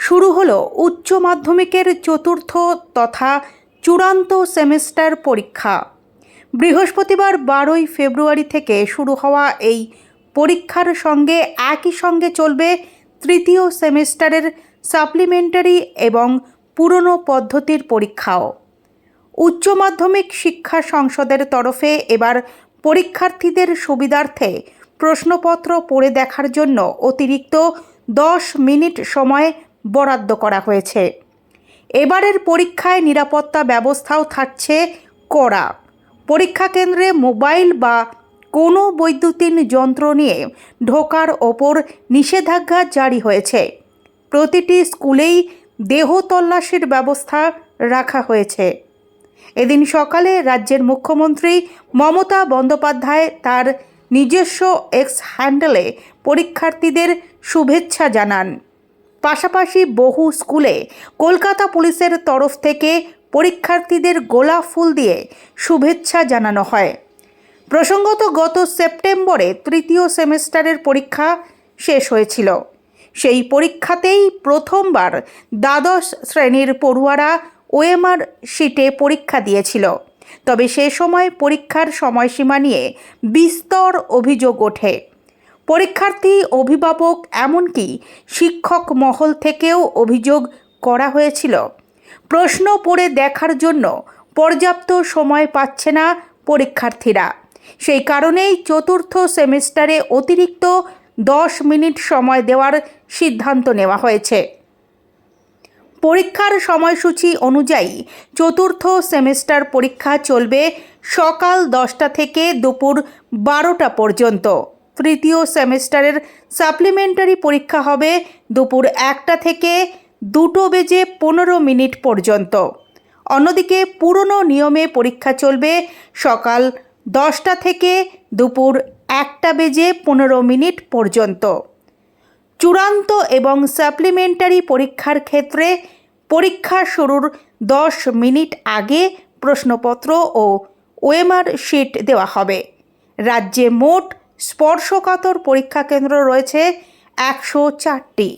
শুরু হলো উচ্চ মাধ্যমিকের চতুর্থ তথা চূড়ান্ত সেমিস্টার পরীক্ষা। বৃহস্পতিবার 12ই ফেব্রুয়ারি থেকে শুরু হওয়া এই পরীক্ষার সঙ্গে একই সঙ্গে চলবে তৃতীয় সেমিস্টারের সাপ্লিমেন্টারি এবং পুরনো পদ্ধতির পরীক্ষাও। উচ্চ মাধ্যমিক শিক্ষা সংসদের তরফে এবার পরীক্ষার্থীদের সুবিধার্থে প্রশ্নপত্র পড়ে দেখার জন্য অতিরিক্ত 10 মিনিট সময় বরাদ্দ করা হয়েছে। এবারের পরীক্ষায় নিরাপত্তা ব্যবস্থাও থাকছে কড়া। পরীক্ষা কেন্দ্রে মোবাইল বা কোনো বৈদ্যুতিন যন্ত্র নিয়ে ঢোকার ওপর নিষেধাজ্ঞা জারি হয়েছে। প্রতিটি স্কুলেই দেহ তল্লাশির ব্যবস্থা রাখা হয়েছে। এদিন সকালে রাজ্যের মুখ্যমন্ত্রী মমতা বন্দ্যোপাধ্যায় তার নিজস্ব এক্স হ্যান্ডেলে পরীক্ষার্থীদের শুভেচ্ছা জানান। পাশাপাশি বহু স্কুলে কলকাতা পুলিশের তরফ থেকে পরীক্ষার্থীদের গোলাপ ফুল দিয়ে শুভেচ্ছা জানানো হয়। প্রসঙ্গত, গত সেপ্টেম্বরে তৃতীয় সেমিস্টারের পরীক্ষা শেষ হয়েছিল। সেই পরীক্ষাতেই প্রথমবার দ্বাদশ শ্রেণীর পড়ুয়ারা ওএমআর শিটে পরীক্ষা দিয়েছিল। তবে সে সময় পরীক্ষার সময়সীমা নিয়ে বিস্তর অভিযোগ ওঠে। পরীক্ষার্থী, অভিভাবক, এমনকি শিক্ষক মহল থেকেও অভিযোগ করা হয়েছিল প্রশ্ন পড়ে দেখার জন্য পর্যাপ্ত সময় পাচ্ছে না পরীক্ষার্থীরা। সেই কারণেই চতুর্থ সেমিস্টারে অতিরিক্ত 10 মিনিট সময় দেওয়ার সিদ্ধান্ত নেওয়া হয়েছে। পরীক্ষার সময়সূচি অনুযায়ী চতুর্থ সেমিস্টার পরীক্ষা চলবে সকাল 10টা থেকে দুপুর 12টা পর্যন্ত। তৃতীয় সেমিস্টারের সাপ্লিমেন্টারি পরীক্ষা হবে দুপুর 1টা থেকে 2:15 পর্যন্ত। অন্যদিকে পুরনো নিয়মে পরীক্ষা চলবে সকাল 10টা থেকে দুপুর 1:15 পর্যন্ত। চূড়ান্ত এবং সাপ্লিমেন্টারি পরীক্ষার ক্ষেত্রে পরীক্ষা শুরুর 10 মিনিট আগে প্রশ্নপত্র ও ওএমআর শিট দেওয়া হবে। রাজ্যে মোট স্পর্শকাতর পরীক্ষা কেন্দ্র রয়েছে 104টি।